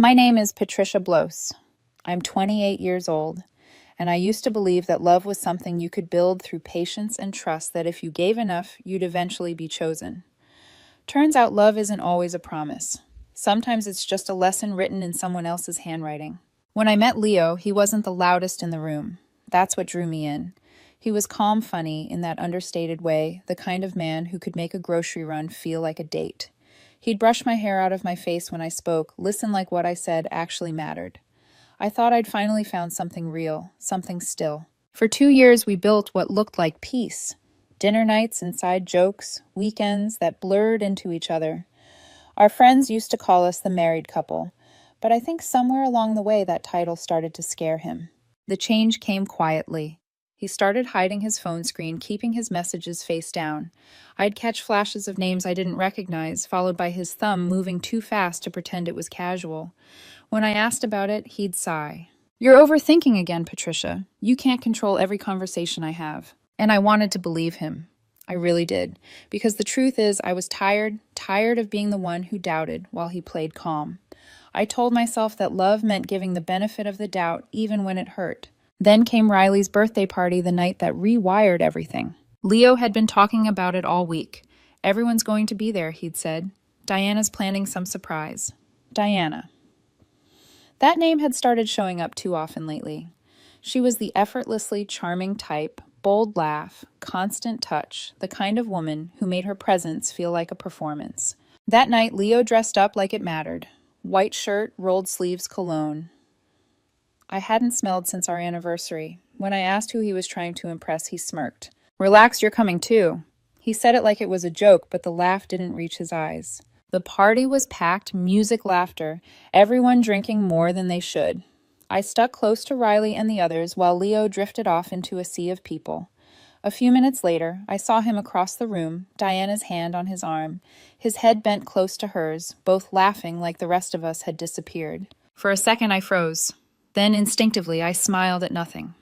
My name is Patricia Blos. I'm 28 years old, and I used to believe that love was something you could build through patience and trust that if you gave enough, you'd eventually be chosen. Turns out love isn't always a promise. Sometimes it's just a lesson written in someone else's handwriting. When I met Leo, he wasn't the loudest in the room. That's what drew me in. He was calm funny in that understated way, the kind of man who could make a grocery run feel like a date. He'd brush my hair out of my face when I spoke, listen like what I said actually mattered. I thought I'd finally found something real, something still. For 2 years, we built what looked like peace. Dinner nights, inside jokes, weekends that blurred into each other. Our friends used to call us the married couple, but I think somewhere along the way that title started to scare him. The change came quietly. He started hiding his phone screen, keeping his messages face down. I'd catch flashes of names I didn't recognize, followed by his thumb moving too fast to pretend it was casual. When I asked about it, he'd sigh. "You're overthinking again, Patricia. You can't control every conversation I have." And I wanted to believe him. I really did. Because the truth is, I was tired of being the one who doubted while he played calm. I told myself that love meant giving the benefit of the doubt even when it hurt. Then came Riley's birthday party the night that rewired everything. Leo had been talking about it all week. Everyone's going to be there, he'd said. Diana's planning some surprise. Diana. That name had started showing up too often lately. She was the effortlessly charming type, bold laugh, constant touch, the kind of woman who made her presence feel like a performance. That night, Leo dressed up like it mattered. White shirt, rolled sleeves, cologne. I hadn't smelled since our anniversary. When I asked who he was trying to impress, he smirked. "Relax, you're coming too." He said it like it was a joke, but the laugh didn't reach his eyes. The party was packed, music, laughter, everyone drinking more than they should. I stuck close to Riley and the others while Leo drifted off into a sea of people. A few minutes later, I saw him across the room, Diana's hand on his arm, his head bent close to hers, both laughing like the rest of us had disappeared. For a second, I froze. Then, instinctively, I smiled at nothing.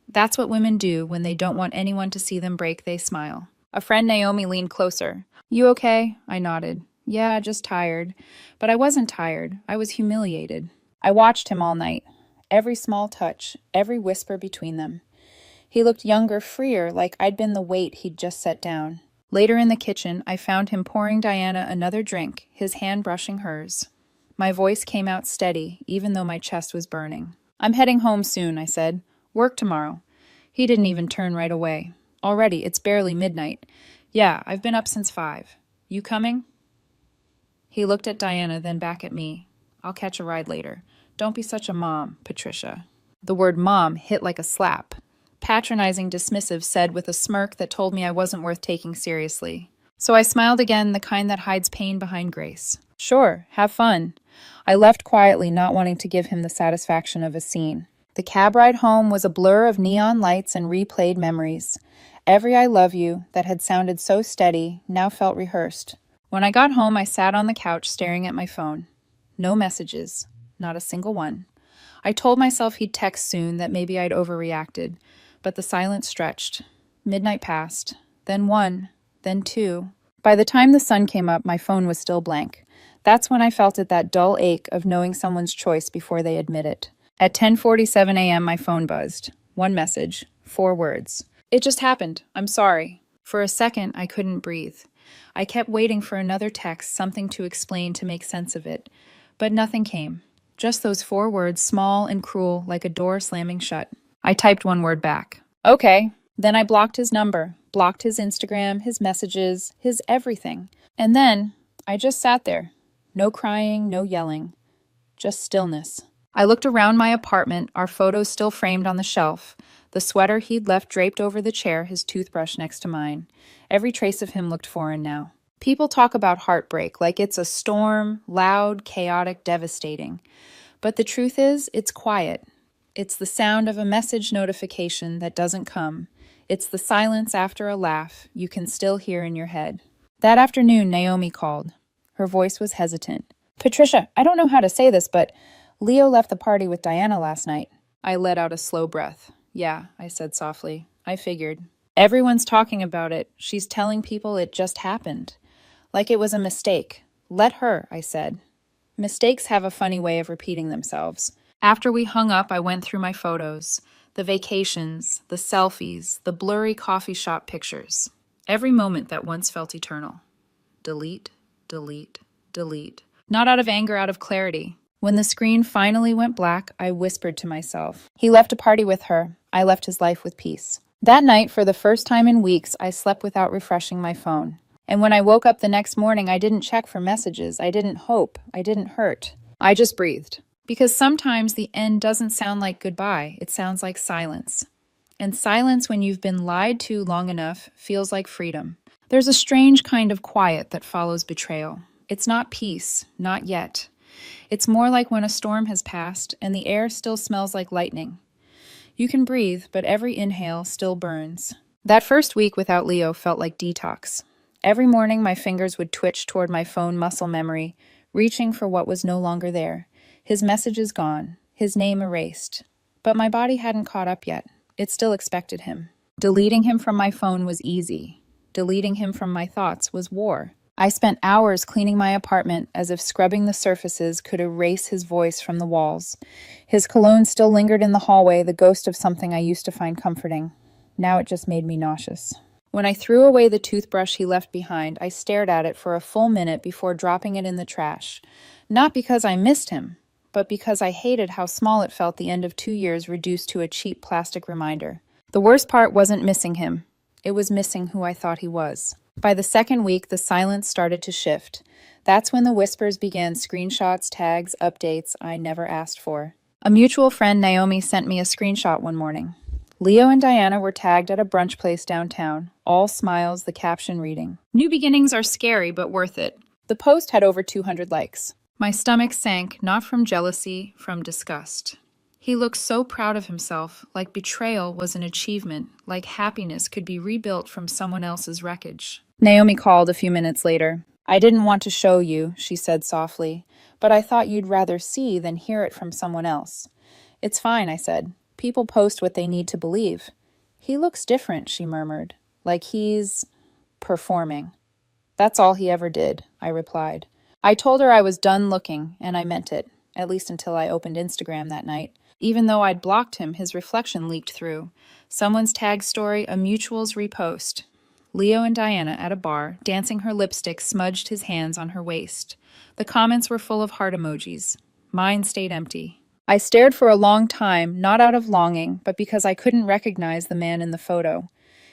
That's what women do when they don't want anyone to see them break, they smile. A friend, Naomi, leaned closer. "You okay?" I nodded. "Yeah, just tired." But I wasn't tired. I was humiliated. I watched him all night. Every small touch, every whisper between them. He looked younger, freer, like I'd been the weight he'd just set down. Later in the kitchen, I found him pouring Diana another drink, his hand brushing hers. My voice came out steady, even though my chest was burning. "I'm heading home soon," I said. "Work tomorrow." He didn't even turn right away. "Already, it's barely midnight." "Yeah, I've been up since 5. You coming?" He looked at Diana, then back at me. "I'll catch a ride later. Don't be such a mom, Patricia." The word mom hit like a slap. Patronizing, dismissive, said with a smirk that told me I wasn't worth taking seriously. So I smiled again, the kind that hides pain behind grace. "Sure, have fun." I left quietly, not wanting to give him the satisfaction of a scene. The cab ride home was a blur of neon lights and replayed memories. Every "I love you" that had sounded so steady now felt rehearsed. When I got home, I sat on the couch staring at my phone. No messages. Not a single one. I told myself he'd text soon, that maybe I'd overreacted. But the silence stretched. Midnight passed. Then 1. Then 2. By the time the sun came up, my phone was still blank. That's when I felt it, that dull ache of knowing someone's choice before they admit it. At 10:47 a.m., my phone buzzed. One message. 4 words. "It just happened. I'm sorry." For a second, I couldn't breathe. I kept waiting for another text, something to explain, to make sense of it. But nothing came. Just those 4 words, small and cruel, like a door slamming shut. I typed one word back. "Okay." Then I blocked his number, blocked his Instagram, his messages, his everything. And then I just sat there. No crying, no yelling. Just stillness. I looked around my apartment, our photos still framed on the shelf, the sweater he'd left draped over the chair, his toothbrush next to mine. Every trace of him looked foreign now. People talk about heartbreak like it's a storm, loud, chaotic, devastating. But the truth is, it's quiet. It's the sound of a message notification that doesn't come. It's the silence after a laugh you can still hear in your head. That afternoon, Naomi called. Her voice was hesitant. "Patricia, I don't know how to say this, but Leo left the party with Diana last night." I let out a slow breath. "Yeah," I said softly. "I figured. Everyone's talking about it. She's telling people it just happened. Like it was a mistake. Let her," I said. Mistakes have a funny way of repeating themselves. After we hung up, I went through my photos, the vacations, the selfies, the blurry coffee shop pictures. Every moment that once felt eternal. Delete, delete, delete. Not out of anger, out of clarity. When the screen finally went black, I whispered to myself. He left a party with her. I left his life with peace. That night, for the first time in weeks, I slept without refreshing my phone. And when I woke up the next morning, I didn't check for messages. I didn't hope. I didn't hurt. I just breathed. Because sometimes the end doesn't sound like goodbye. It sounds like silence. And silence, when you've been lied to long enough, feels like freedom. There's a strange kind of quiet that follows betrayal. It's not peace, not yet. It's more like when a storm has passed and the air still smells like lightning. You can breathe, but every inhale still burns. That first week without Leo felt like detox. Every morning my fingers would twitch toward my phone muscle memory, reaching for what was no longer there. His messages gone, his name erased. But my body hadn't caught up yet. It still expected him. Deleting him from my phone was easy. Deleting him from my thoughts was war. I spent hours cleaning my apartment as if scrubbing the surfaces could erase his voice from the walls. His cologne still lingered in the hallway, the ghost of something I used to find comforting. Now it just made me nauseous. When I threw away the toothbrush he left behind, I stared at it for a full minute before dropping it in the trash. Not because I missed him, but because I hated how small it felt the end of 2 years reduced to a cheap plastic reminder. The worst part wasn't missing him. It was missing who I thought he was. By the second week, the silence started to shift. That's when the whispers began, screenshots, tags, updates I never asked for. A mutual friend, Naomi, sent me a screenshot one morning. Leo and Diana were tagged at a brunch place downtown, all smiles, the caption reading, "New beginnings are scary, but worth it." The post had over 200 likes. My stomach sank, not from jealousy, from disgust. He looked so proud of himself, like betrayal was an achievement, like happiness could be rebuilt from someone else's wreckage. Naomi called a few minutes later. "I didn't want to show you," she said softly, "but I thought you'd rather see than hear it from someone else." "It's fine," I said. "People post what they need to believe." "He looks different," she murmured, "like he's performing." "That's all he ever did," I replied. I told her I was done looking, and I meant it, at least until I opened Instagram that night. Even though I'd blocked him, his reflection leaked through. Someone's tag story, a mutual's repost. Leo and Diana at a bar, dancing her lipstick, smudged his hands on her waist. The comments were full of heart emojis. Mine stayed empty. I stared for a long time, not out of longing, but because I couldn't recognize the man in the photo.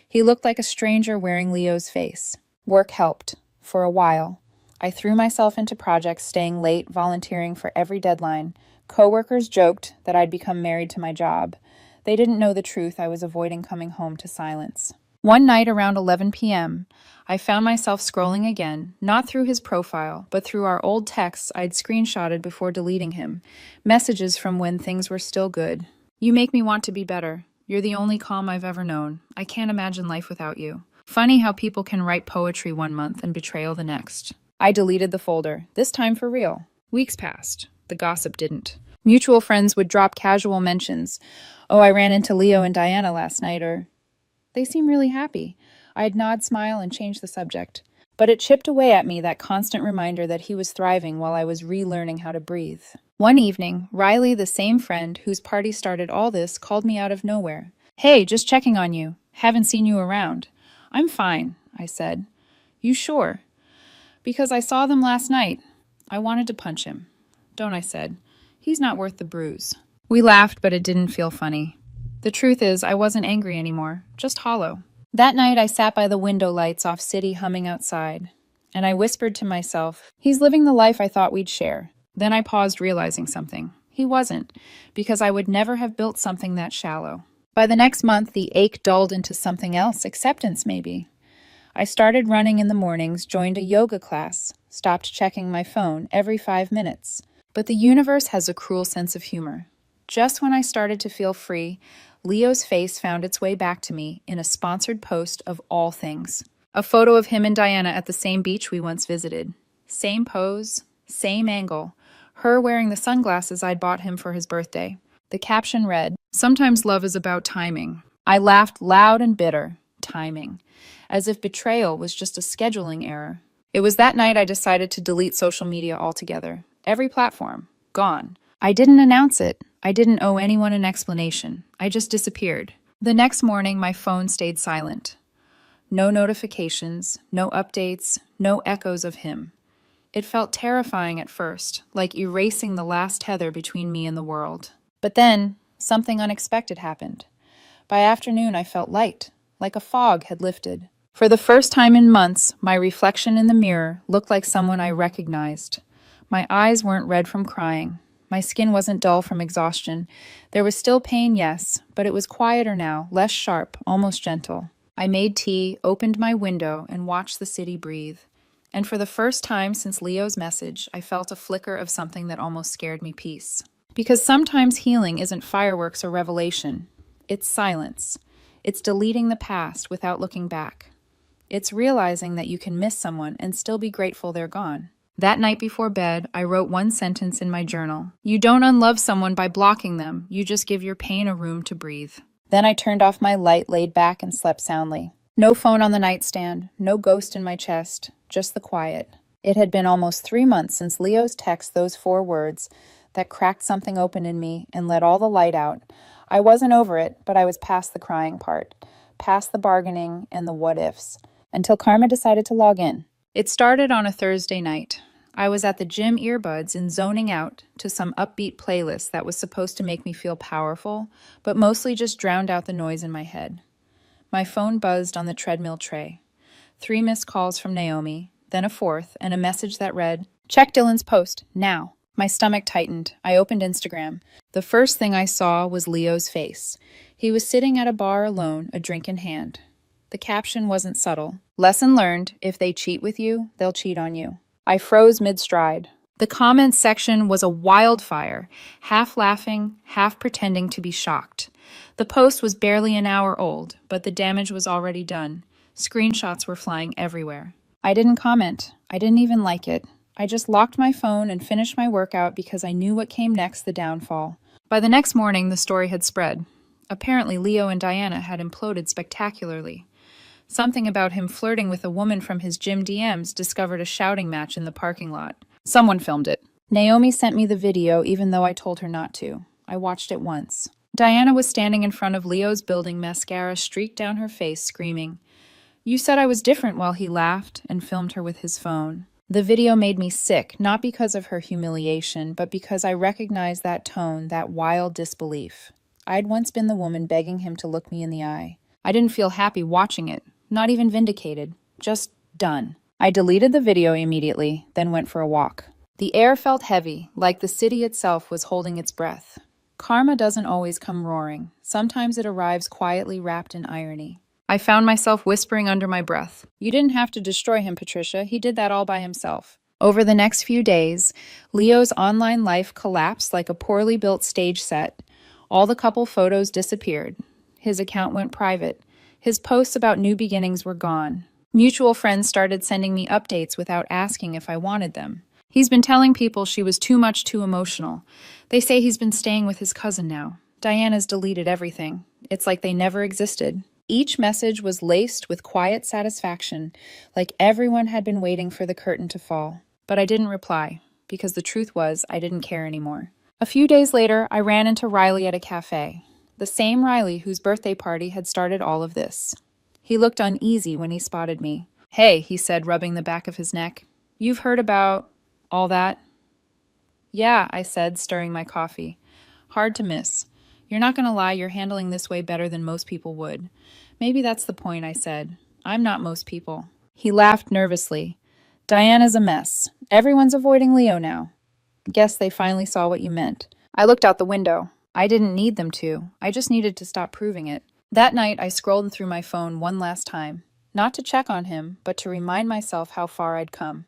He looked like a stranger wearing Leo's face. Work helped. For a while. I threw myself into projects, staying late, volunteering for every deadline. Coworkers joked that I'd become married to my job. They didn't know the truth. I was avoiding coming home to silence. One night around 11 p.m., I found myself scrolling again, not through his profile, but through our old texts I'd screenshotted before deleting him. Messages from when things were still good. "You make me want to be better. You're the only calm I've ever known. I can't imagine life without you." Funny how people can write poetry one month and betrayal the next. I deleted the folder, this time for real. Weeks passed. The gossip didn't. Mutual friends would drop casual mentions. "Oh, I ran into Leo and Diana last night," or "They seem really happy." I'd nod, smile, and change the subject. But it chipped away at me, that constant reminder that he was thriving while I was relearning how to breathe. One evening, Riley, the same friend whose party started all this, called me out of nowhere. "Hey, just checking on you. Haven't seen you around." "I'm fine," I said. "You sure?" "Because I saw them last night. I wanted to punch him." "Don't," I said. "He's not worth the bruise." We laughed, but it didn't feel funny. The truth is, I wasn't angry anymore, just hollow. That night, I sat by the window lights off City humming outside, and I whispered to myself, "He's living the life I thought we'd share." Then I paused, realizing something. He wasn't, because I would never have built something that shallow. By the next month, the ache dulled into something else, acceptance maybe. I started running in the mornings, joined a yoga class, stopped checking my phone every 5 minutes. But the universe has a cruel sense of humor. Just when I started to feel free, Leo's face found its way back to me in a sponsored post of all things. A photo of him and Diana at the same beach we once visited. Same pose, same angle. Her wearing the sunglasses I'd bought him for his birthday. The caption read, "Sometimes love is about timing." I laughed loud and bitter. Timing. As if betrayal was just a scheduling error. It was that night I decided to delete social media altogether. Every platform. Gone. I didn't announce it. I didn't owe anyone an explanation. I just disappeared. The next morning, my phone stayed silent. No notifications, no updates, no echoes of him. It felt terrifying at first, like erasing the last tether between me and the world. But then, something unexpected happened. By afternoon, I felt light, like a fog had lifted. For the first time in months, my reflection in the mirror looked like someone I recognized. My eyes weren't red from crying. My skin wasn't dull from exhaustion. There was still pain, yes, but it was quieter now, less sharp, almost gentle. I made tea, opened my window, and watched the city breathe. And for the first time since Leo's message, I felt a flicker of something that almost scared me peace. Because sometimes healing isn't fireworks or revelation. It's silence. It's deleting the past without looking back. It's realizing that you can miss someone and still be grateful they're gone. That night before bed, I wrote one sentence in my journal. You don't unlove someone by blocking them. You just give your pain a room to breathe. Then I turned off my light, laid back, and slept soundly. No phone on the nightstand, no ghost in my chest, just the quiet. It had been almost 3 months since Leo's text those 4 words that cracked something open in me and let all the light out. I wasn't over it, but I was past the crying part, past the bargaining and the what-ifs, until Karma decided to log in. It started on a Thursday night. I was at the gym earbuds and zoning out to some upbeat playlist that was supposed to make me feel powerful, but mostly just drowned out the noise in my head. My phone buzzed on the treadmill tray. 3 missed calls from Naomi, then a 4th, and a message that read, "Check Dylan's post, now." My stomach tightened. I opened Instagram. The first thing I saw was Leo's face. He was sitting at a bar alone, a drink in hand. The caption wasn't subtle. Lesson learned, if they cheat with you, they'll cheat on you. I froze mid-stride. The comments section was a wildfire, half laughing, half pretending to be shocked. The post was barely an hour old, but the damage was already done. Screenshots were flying everywhere. I didn't comment. I didn't even like it. I just locked my phone and finished my workout because I knew what came next, the downfall. By the next morning, the story had spread. Apparently, Leo and Diana had imploded spectacularly. Something about him flirting with a woman from his gym DMs discovered a shouting match in the parking lot. Someone filmed it. Naomi sent me the video even though I told her not to. I watched it once. Diana was standing in front of Leo's building, mascara streaked down her face, screaming, "You said I was different," while he laughed and filmed her with his phone. The video made me sick, not because of her humiliation, but because I recognized that tone, that wild disbelief. I'd once been the woman begging him to look me in the eye. I didn't feel happy watching it, not even vindicated, just done. I deleted the video immediately, then went for a walk. The air felt heavy, like the city itself was holding its breath. Karma doesn't always come roaring. Sometimes it arrives quietly wrapped in irony. I found myself whispering under my breath, "You didn't have to destroy him, Patricia. He did that all by himself." Over the next few days, Leo's online life collapsed like a poorly built stage set. All the couple photos disappeared. His account went private. His posts about new beginnings were gone. Mutual friends started sending me updates without asking if I wanted them. He's been telling people she was too emotional. They say he's been staying with his cousin now. Diana's deleted everything. It's like they never existed. Each message was laced with quiet satisfaction, like everyone had been waiting for the curtain to fall. But I didn't reply, because the truth was I didn't care anymore. A few days later, I ran into Riley at a cafe. The same Riley whose birthday party had started all of this. He looked uneasy when he spotted me. "Hey," he said, rubbing the back of his neck. "You've heard about all that?" "Yeah," I said, stirring my coffee. "Hard to miss. You're not going to lie, you're handling this way better than most people would." "Maybe that's the point," I said. "I'm not most people." He laughed nervously. "Diana's a mess. Everyone's avoiding Leo now. Guess they finally saw what you meant." I looked out the window. I didn't need them to. I just needed to stop proving it. That night, I scrolled through my phone one last time. Not to check on him, but to remind myself how far I'd come.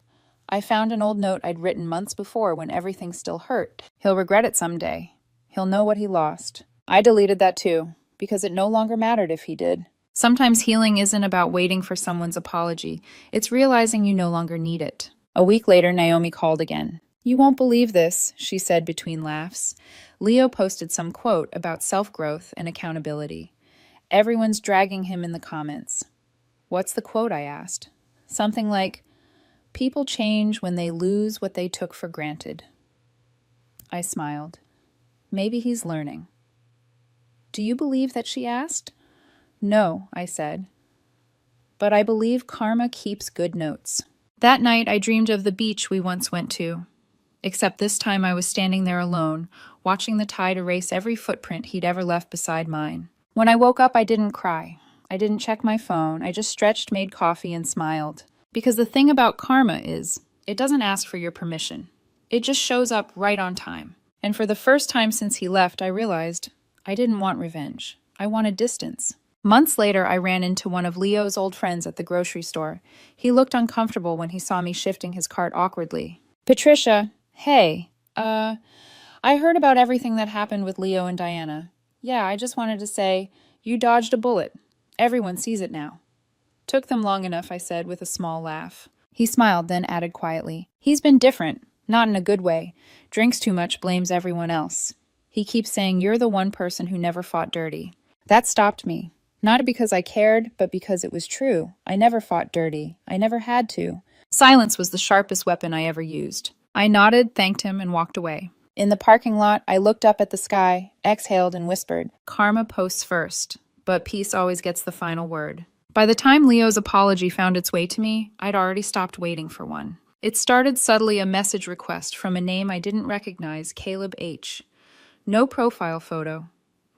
I found an old note I'd written months before when everything still hurt. He'll regret it someday. He'll know what he lost. I deleted that too, because it no longer mattered if he did. Sometimes healing isn't about waiting for someone's apology. It's realizing you no longer need it. A week later, Naomi called again. "You won't believe this," she said between laughs. Leo posted some quote about self-growth and accountability. Everyone's dragging him in the comments. "What's the quote?" I asked. Something like, "People change when they lose what they took for granted." I smiled. Maybe he's learning. Do you believe that she asked? No, I said. But I believe karma keeps good notes. That night, I dreamed of the beach we once went to. Except this time I was standing there alone, watching the tide erase every footprint he'd ever left beside mine. When I woke up, I didn't cry. I didn't check my phone. I just stretched, made coffee, and smiled. Because the thing about karma is, it doesn't ask for your permission. It just shows up right on time. And for the first time since he left, I realized I didn't want revenge. I wanted distance. Months later, I ran into one of Leo's old friends at the grocery store. He looked uncomfortable when he saw me shifting his cart awkwardly. Patricia, hey, I heard about everything that happened with Leo and Diana. Yeah, I just wanted to say, you dodged a bullet. Everyone sees it now. Took them long enough, I said with a small laugh. He smiled, then added quietly, he's been different, not in a good way. Drinks too much, blames everyone else. He keeps saying you're the one person who never fought dirty. That stopped me. Not because I cared, but because it was true. I never fought dirty. I never had to. Silence was the sharpest weapon I ever used. I nodded, thanked him, and walked away. In the parking lot, I looked up at the sky, exhaled, and whispered, karma posts first, but peace always gets the final word. By the time Leo's apology found its way to me, I'd already stopped waiting for one. It started subtly a message request from a name I didn't recognize, Caleb H. No profile photo,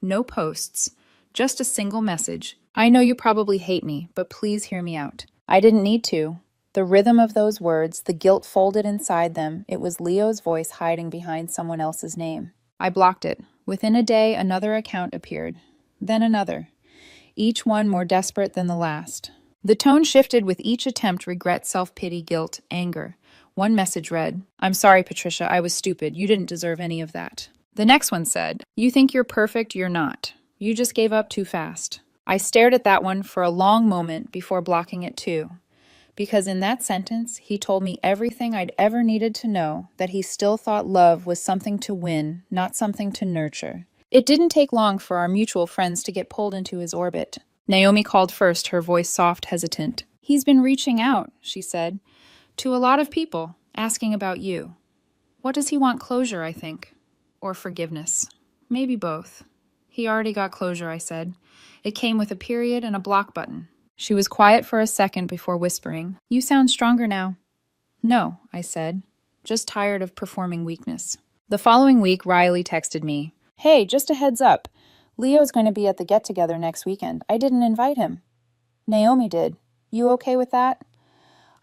no posts, just a single message. I know you probably hate me, but please hear me out. I didn't need to. The rhythm of those words, the guilt folded inside them, it was Leo's voice hiding behind someone else's name. I blocked it. Within a day, another account appeared. Then another. Each one more desperate than the last. The tone shifted with each attempt: regret, self-pity, guilt, anger. One message read, I'm sorry, Patricia, I was stupid. You didn't deserve any of that. The next one said, you think you're perfect, you're not. You just gave up too fast. I stared at that one for a long moment before blocking it too. Because in that sentence, he told me everything I'd ever needed to know, that he still thought love was something to win, not something to nurture. It didn't take long for our mutual friends to get pulled into his orbit. Naomi called first, her voice soft, hesitant. He's been reaching out, she said, to a lot of people, asking about you. What does he want? Closure, I think. Or forgiveness. Maybe both. He already got closure, I said. It came with a period and a block button. She was quiet for a second before whispering, you sound stronger now. No, I said, just tired of performing weakness. The following week, Riley texted me, hey, just a heads up. Leo's going to be at the get-together next weekend. I didn't invite him. Naomi did. You okay with that?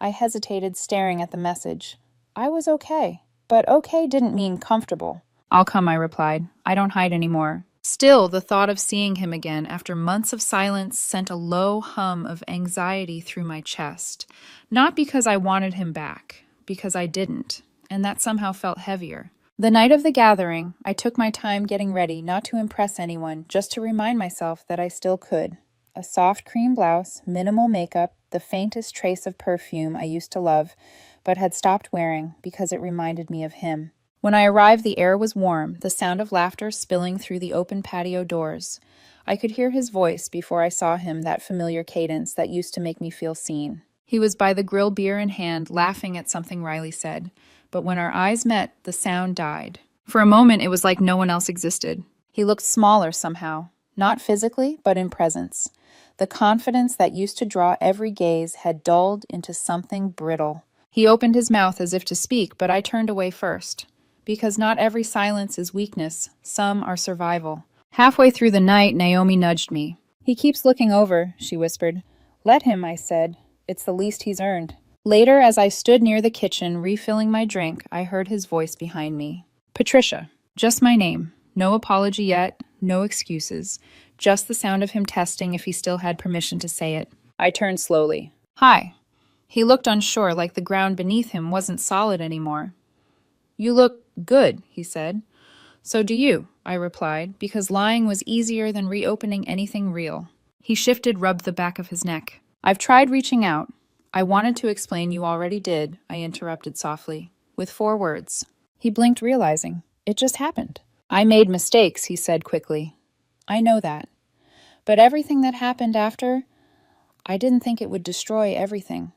I hesitated, staring at the message. I was okay, but okay didn't mean comfortable. I'll come, I replied. I don't hide anymore. Still, the thought of seeing him again after months of silence sent a low hum of anxiety through my chest. Not because I wanted him back, because I didn't, and that somehow felt heavier. The night of the gathering, I took my time getting ready, not to impress anyone, just to remind myself that I still could. A soft cream blouse, minimal makeup, the faintest trace of perfume I used to love, but had stopped wearing because it reminded me of him. When I arrived, the air was warm, the sound of laughter spilling through the open patio doors. I could hear his voice before I saw him, that familiar cadence that used to make me feel seen. He was by the grill, beer in hand, laughing at something Riley said. But when our eyes met, the sound died. For a moment, it was like no one else existed. He looked smaller somehow, not physically, but in presence. The confidence that used to draw every gaze had dulled into something brittle. He opened his mouth as if to speak, but I turned away first. Because not every silence is weakness, some are survival. Halfway through the night, Naomi nudged me. He keeps looking over, she whispered. Let him, I said. It's the least he's earned. Later, as I stood near the kitchen refilling my drink, I heard his voice behind me. Patricia. Just my name. No apology yet, no excuses. Just the sound of him testing if he still had permission to say it. I turned slowly. Hi. He looked unsure, like the ground beneath him wasn't solid anymore. You look good, he said. So do you, I replied, because lying was easier than reopening anything real. He shifted, rubbed the back of his neck. I've tried reaching out. I wanted to explain you already did, I interrupted softly, with 4 words. He blinked, realizing. It just happened. I made mistakes, he said quickly. I know that. But everything that happened after, I didn't think it would destroy everything.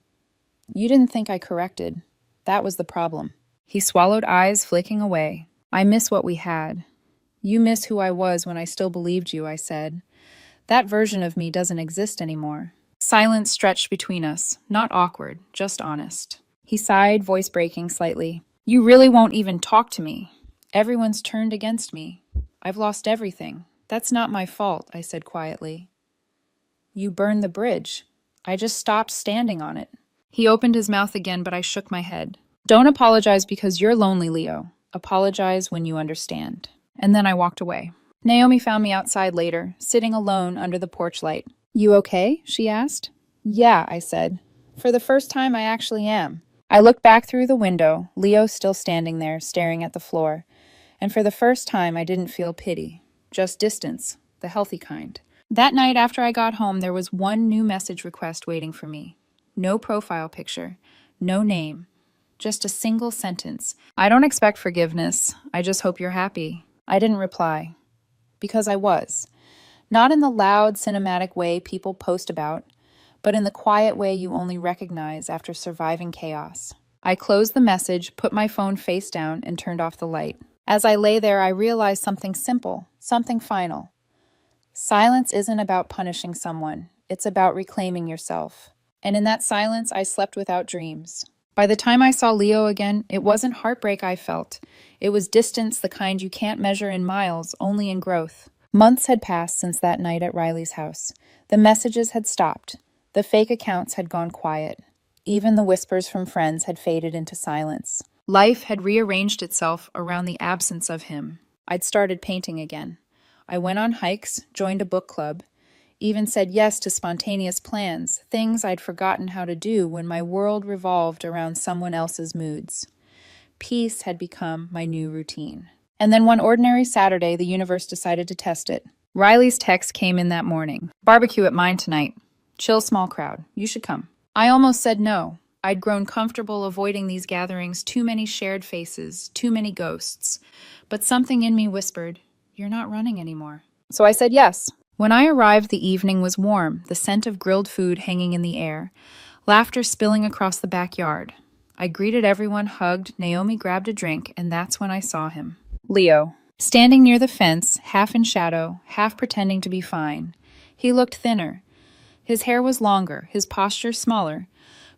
You didn't think I corrected. That was the problem. He swallowed, eyes flicking away. I miss what we had. You miss who I was when I still believed you, I said. That version of me doesn't exist anymore. Silence stretched between us, not awkward, just honest. He sighed, voice breaking slightly. You really won't even talk to me. Everyone's turned against me. I've lost everything. That's not my fault, I said quietly. You burned the bridge. I just stopped standing on it. He opened his mouth again, but I shook my head. Don't apologize because you're lonely, Leo. Apologize when you understand. And then I walked away. Naomi found me outside later, sitting alone under the porch light. You okay? She asked. Yeah, I said. For the first time, I actually am. I looked back through the window, Leo still standing there, staring at the floor. And for the first time, I didn't feel pity. Just distance, the healthy kind. That night after I got home, there was one new message request waiting for me. No profile picture, no name, just a single sentence. I don't expect forgiveness. I just hope you're happy. I didn't reply. Because I was. Not in the loud, cinematic way people post about, but in the quiet way you only recognize after surviving chaos. I closed the message, put my phone face down, and turned off the light. As I lay there, I realized something simple, something final. Silence isn't about punishing someone. It's about reclaiming yourself. And in that silence, I slept without dreams. By the time I saw Leo again, it wasn't heartbreak I felt. It was distance, the kind you can't measure in miles, only in growth. Months had passed since that night at Riley's house. The messages had stopped. The fake accounts had gone quiet. Even the whispers from friends had faded into silence. Life had rearranged itself around the absence of him. I'd started painting again. I went on hikes, joined a book club, even said yes to spontaneous plans, things I'd forgotten how to do when my world revolved around someone else's moods. Peace had become my new routine. And then one ordinary Saturday, the universe decided to test it. Riley's text came in that morning. Barbecue at mine tonight. Chill small crowd. You should come. I almost said no. I'd grown comfortable avoiding these gatherings, too many shared faces, too many ghosts. But something in me whispered, you're not running anymore. So I said yes. When I arrived, the evening was warm, the scent of grilled food hanging in the air, laughter spilling across the backyard. I greeted everyone, hugged, Naomi grabbed a drink, and that's when I saw him. Leo, standing near the fence, half in shadow, half pretending to be fine. He looked thinner. His hair was longer, his posture smaller,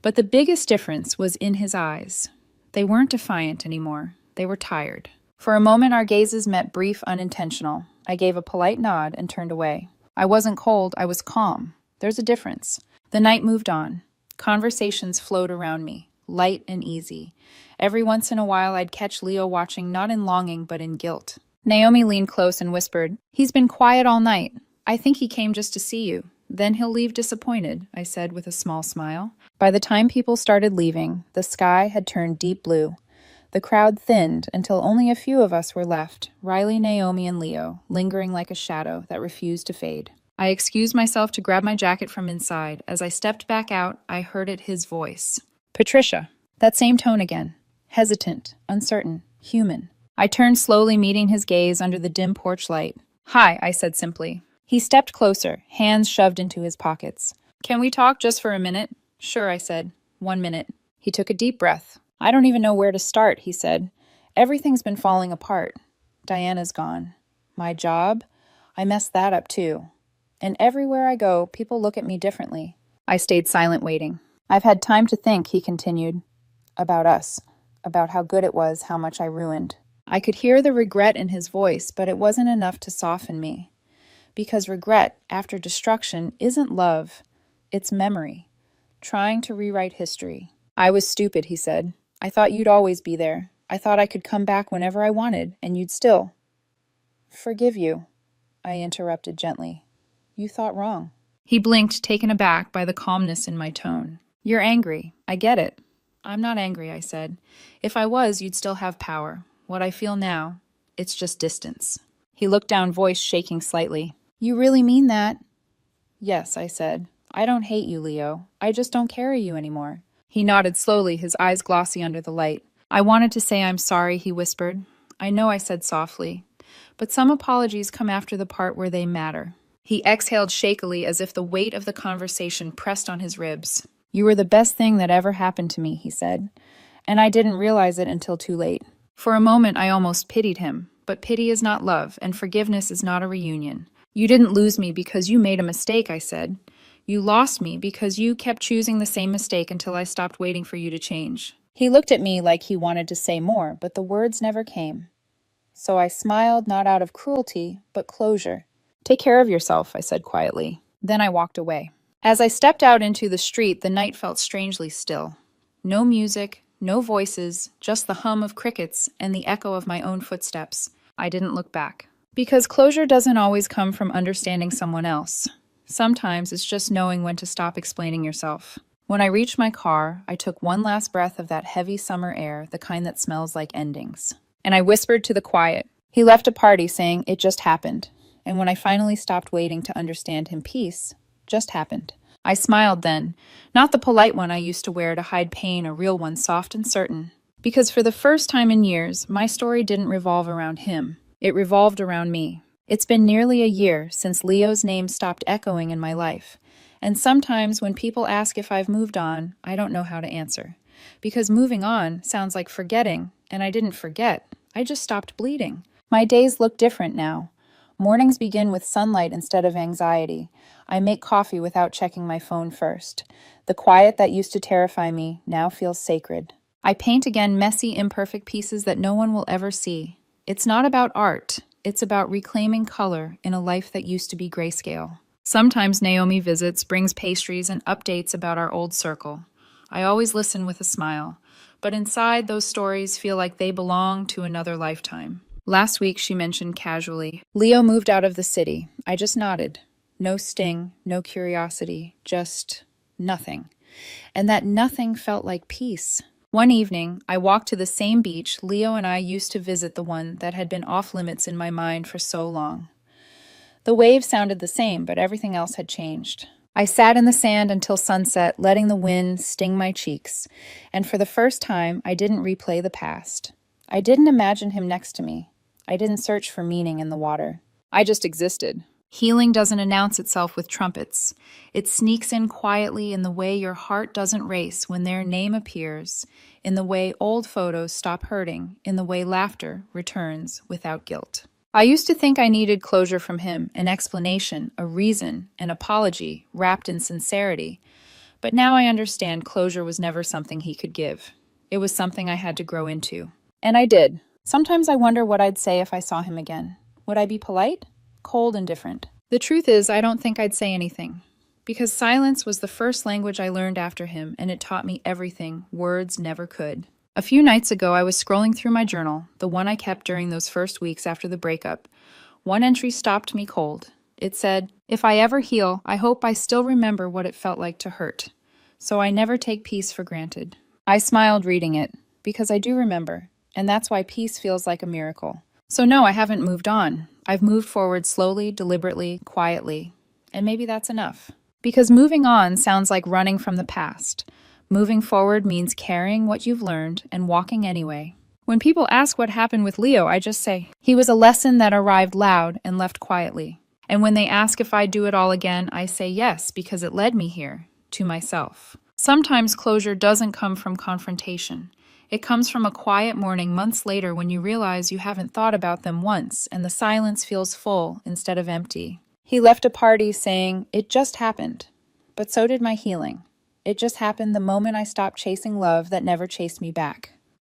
but the biggest difference was in his eyes. They weren't defiant anymore. They were tired. For a moment, our gazes met, brief, unintentional. I gave a polite nod and turned away. I wasn't cold, I was calm. There's a difference. The night moved on. Conversations flowed around me, light and easy. Every once in a while, I'd catch Leo watching, not in longing, but in guilt. Naomi leaned close and whispered, He's been quiet all night. I think he came just to see you. Then he'll leave disappointed, I said with a small smile. By the time people started leaving, the sky had turned deep blue. The crowd thinned until only a few of us were left, Riley, Naomi, and Leo, lingering like a shadow that refused to fade. I excused myself to grab my jacket from inside. As I stepped back out, I heard his voice. Patricia. That same tone again. Hesitant, uncertain, human. I turned slowly, meeting his gaze under the dim porch light. Hi, I said simply. He stepped closer, hands shoved into his pockets. Can we talk just for a minute? Sure, I said. 1 minute. He took a deep breath. I don't even know where to start, he said. Everything's been falling apart. Diana's gone. My job? I messed that up too. And everywhere I go, people look at me differently. I stayed silent, waiting. I've had time to think, he continued. About us. About how good it was, how much I ruined. I could hear the regret in his voice, but it wasn't enough to soften me. Because regret, after destruction, isn't love. It's memory. Trying to rewrite history. I was stupid, he said. I thought you'd always be there. I thought I could come back whenever I wanted, and you'd still. Forgive you, I interrupted gently. You thought wrong. He blinked, taken aback by the calmness in my tone. You're angry. I get it. I'm not angry, I said. If I was, you'd still have power. What I feel now, it's just distance. He looked down, voice shaking slightly. You really mean that? Yes, I said. I don't hate you, Leo. I just don't carry you anymore. He nodded slowly, his eyes glossy under the light. I wanted to say I'm sorry, he whispered. I know I said softly. But some apologies come after the part where they matter. He exhaled shakily as if the weight of the conversation pressed on his ribs. You were the best thing that ever happened to me, he said. And I didn't realize it until too late. For a moment, I almost pitied him, but pity is not love, and forgiveness is not a reunion. You didn't lose me because you made a mistake, I said. You lost me because you kept choosing the same mistake until I stopped waiting for you to change. He looked at me like he wanted to say more, but the words never came. So I smiled, not out of cruelty, but closure. Take care of yourself, I said quietly. Then I walked away. As I stepped out into the street, the night felt strangely still. No music, no voices, just the hum of crickets and the echo of my own footsteps. I didn't look back. Because closure doesn't always come from understanding someone else. Sometimes it's just knowing when to stop explaining yourself. When I reached my car, I took one last breath of that heavy summer air, the kind that smells like endings. And I whispered to the quiet. He left a party saying it just happened. And when I finally stopped waiting to understand him, peace just happened. I smiled then, not the polite one I used to wear to hide pain, a real one, soft and certain. Because for the first time in years, my story didn't revolve around him. It revolved around me. It's been nearly a year since Leo's name stopped echoing in my life. And sometimes when people ask if I've moved on, I don't know how to answer. Because moving on sounds like forgetting, and I didn't forget. I just stopped bleeding. My days look different now. Mornings begin with sunlight instead of anxiety. I make coffee without checking my phone first. The quiet that used to terrify me now feels sacred. I paint again messy, imperfect pieces that no one will ever see. It's not about art. It's about reclaiming color in a life that used to be grayscale. Sometimes Naomi visits, brings pastries and updates about our old circle. I always listen with a smile, but inside those stories feel like they belong to another lifetime. Last week she mentioned casually, Leo moved out of the city. I just nodded. No sting, no curiosity, just nothing. And that nothing felt like peace. One evening, I walked to the same beach Leo and I used to visit, the one that had been off limits in my mind for so long. The waves sounded the same, but everything else had changed. I sat in the sand until sunset, letting the wind sting my cheeks. And for the first time, I didn't replay the past. I didn't imagine him next to me. I didn't search for meaning in the water. I just existed. Healing doesn't announce itself with trumpets. It sneaks in quietly in the way your heart doesn't race when their name appears, in the way old photos stop hurting, in the way laughter returns without guilt. I used to think I needed closure from him, an explanation, a reason, an apology, wrapped in sincerity. But now I understand closure was never something he could give. It was something I had to grow into. And I did. Sometimes I wonder what I'd say if I saw him again. Would I be polite? Cold and different. The truth is, I don't think I'd say anything. Because silence was the first language I learned after him, and it taught me everything words never could. A few nights ago, I was scrolling through my journal, the one I kept during those first weeks after the breakup. One entry stopped me cold. It said, "If I ever heal, I hope I still remember what it felt like to hurt. So I never take peace for granted." I smiled reading it, because I do remember, and that's why peace feels like a miracle. So no, I haven't moved on. I've moved forward slowly, deliberately, quietly. And maybe that's enough. Because moving on sounds like running from the past. Moving forward means carrying what you've learned and walking anyway. When people ask what happened with Leo, I just say, he was a lesson that arrived loud and left quietly. And when they ask if I'd do it all again, I say yes, because it led me here, to myself. Sometimes closure doesn't come from confrontation. It comes from a quiet morning months later when you realize you haven't thought about them once and the silence feels full instead of empty. He left a party saying, "It just happened." But so did my healing. It just happened the moment I stopped chasing love that never chased me back.